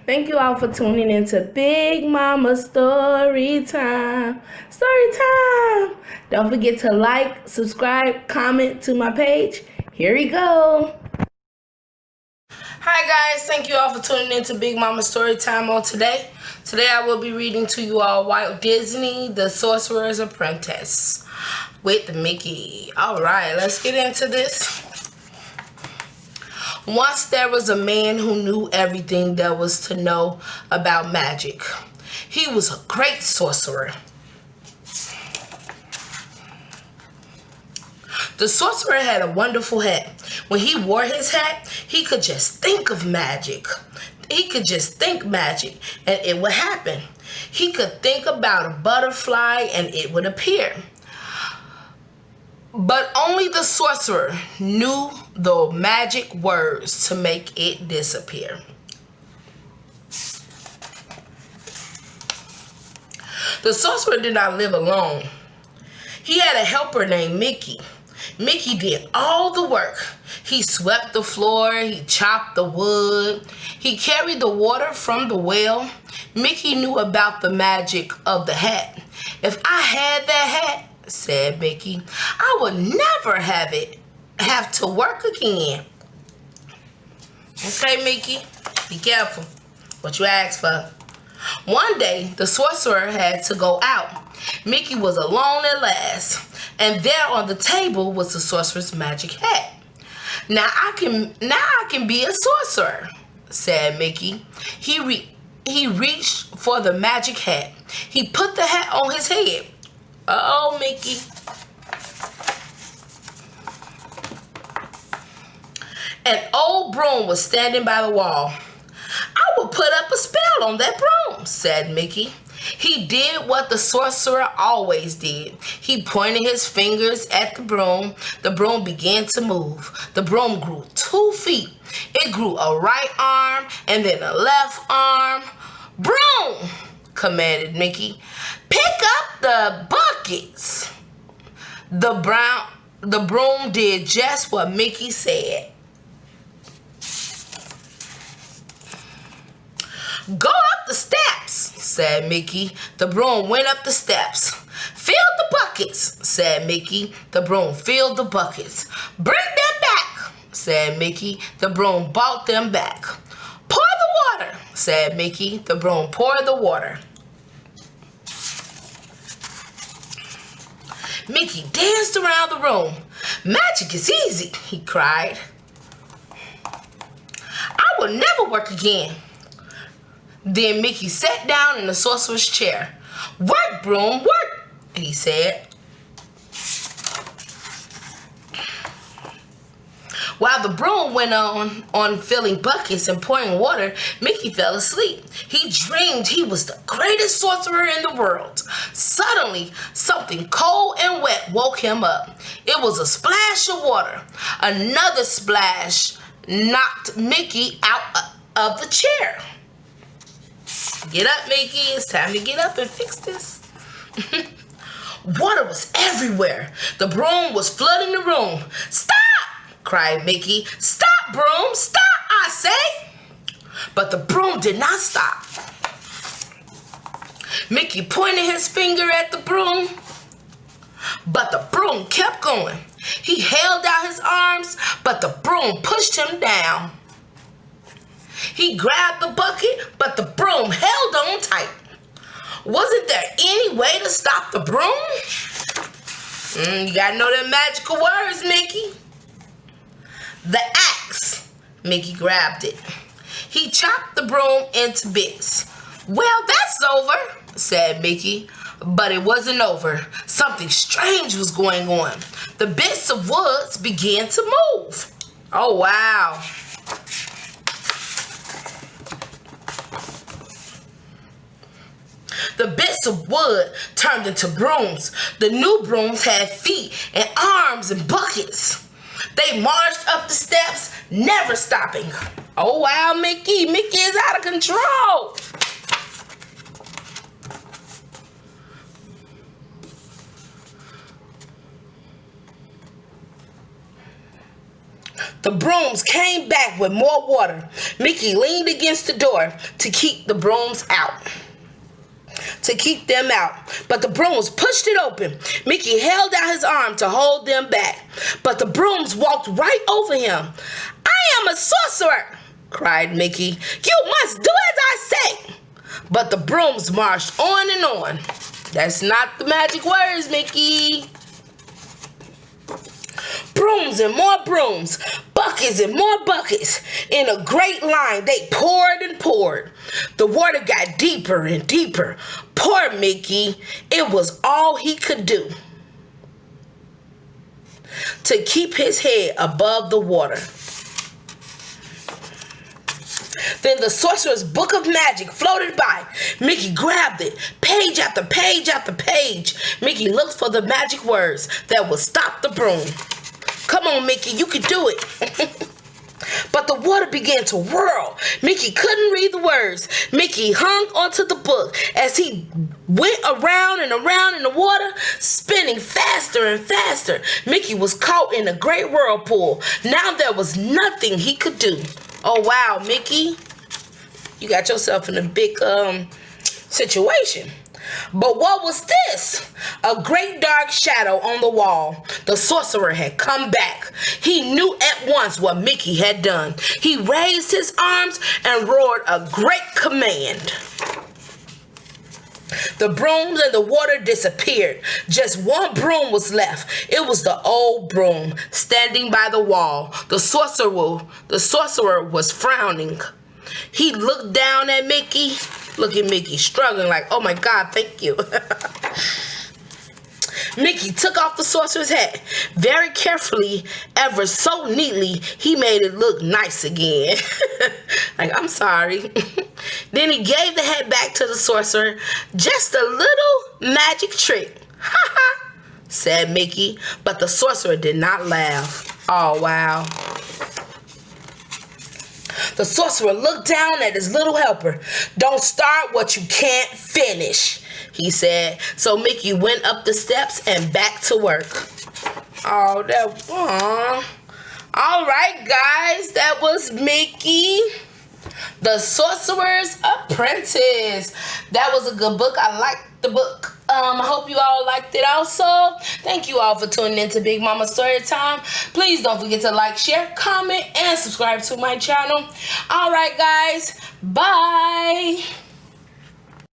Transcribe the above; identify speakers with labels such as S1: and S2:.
S1: Thank you all for tuning into Big Mama Story Time. Story Time. Don't forget to like, subscribe, comment to my page. Here we go. Hi guys, thank you all for tuning into Big Mama Story Time on today. Today I will be reading to you all Walt Disney, The Sorcerer's Apprentice with Mickey. Alright, let's get into this. Once there was a man who knew everything there was to know about magic. He was a great sorcerer. The sorcerer had a wonderful hat. When he wore his hat, he could just think of magic. He could just think magic and it would happen. He could think about a butterfly and it would appear. But only the sorcerer knew the magic words to make it disappear. The sorcerer did not live alone. He had a helper named Mickey. Mickey did all the work. He swept the floor, he chopped the wood, he carried the water from the well. Mickey knew about the magic of the hat. If I had that hat, said Mickey, I would never have to work again. Okay, Mickey, be careful what you ask for. One day, the sorcerer had to go out. Mickey was alone at last, and there on the table was the sorcerer's magic hat. Now I can be a sorcerer, said Mickey. He reached for the magic hat. He put the hat on his head. Uh-oh, Mickey. An old broom was standing by the wall. I will put up a spell on that broom, said Mickey. He did what the sorcerer always did. He pointed his fingers at the broom. The broom began to move. The broom grew 2 feet. It grew a right arm and then a left arm. Broom, commanded Mickey. Pick up the buckets. The broom did just what Mickey said. Go up the steps, said Mickey. The broom went up the steps. Fill the buckets, said Mickey. The broom filled the buckets. Bring them back, said Mickey. The broom brought them back. Pour the water, said Mickey. The broom poured the water. Mickey danced around the room. Magic is easy, he cried. I will never work again. Then Mickey sat down in the sorcerer's chair. Work, broom, work, he said. While the broom went on filling buckets and pouring water, Mickey fell asleep. He dreamed he was the greatest sorcerer in the world. Suddenly, something cold and wet woke him up. It was a splash of water. Another splash knocked Mickey out of the chair. Get up, Mickey. It's time to get up and fix this. Water was everywhere. The broom was flooding the room. Stop! Cried Mickey. Stop, broom! Stop, I say! But the broom did not stop. Mickey pointed his finger at the broom, but the broom kept going. He held out his arms, but the broom pushed him down. He grabbed the bucket, but the broom held on tight. Wasn't there any way to stop the broom? You gotta know them magical words, Mickey. The axe. Mickey grabbed it. He chopped the broom into bits. Well, that's over, said Mickey. But it wasn't over. Something strange was going on. The bits of wood began to move. Oh, wow. The bits of wood turned into brooms. The new brooms had feet and arms and buckets. They marched up the steps, never stopping. Oh, wow, Mickey. Mickey is out of control. The brooms came back with more water. Mickey leaned against the door to keep the brooms out. But the brooms pushed it open. Mickey held out his arm to hold them back. But the brooms walked right over him. "I am a sorcerer," cried Mickey. "You must do as I say." But the brooms marched on and on. That's not the magic words, Mickey. Brooms and more brooms, buckets and more buckets. In a great line, they poured and poured. The water got deeper and deeper. Poor Mickey, it was all he could do to keep his head above the water. Then the sorcerer's book of magic floated by. Mickey grabbed it, page after page after page. Mickey looked for the magic words that would stop the broom. "Come on, Mickey, you can do it." But the water began to whirl. Mickey couldn't read the words. Mickey hung onto the book as he went around and around in the water, spinning faster and faster. Mickey was caught in a great whirlpool. Now there was nothing he could do. Oh, wow, Mickey. You got yourself in a big situation. But what was this? A great dark shadow on the wall. The sorcerer had come back. He knew at once what Mickey had done. He raised his arms and roared a great command. The brooms and the water disappeared. Just one broom was left. It was the old broom standing by the wall. The sorcerer was frowning. He looked down at Mickey. Look at Mickey struggling like, "Oh my God, thank you." Mickey took off the sorcerer's hat very carefully, ever so neatly. He made it look nice again. Like, "I'm sorry." Then he gave the hat back to the sorcerer. "Just a little magic trick." "Ha ha," said Mickey, but the sorcerer did not laugh. Oh, wow. The sorcerer looked down at his little helper. "Don't start what you can't finish," he said. So Mickey went up the steps and back to work. All right, guys, that was Mickey, the Sorcerer's Apprentice. That was a good book. I liked the book. I hope you all liked it also. Thank you all for tuning in to Big Mama Storytime. Please don't forget to like, share, comment, and subscribe to my channel. All right, guys. Bye.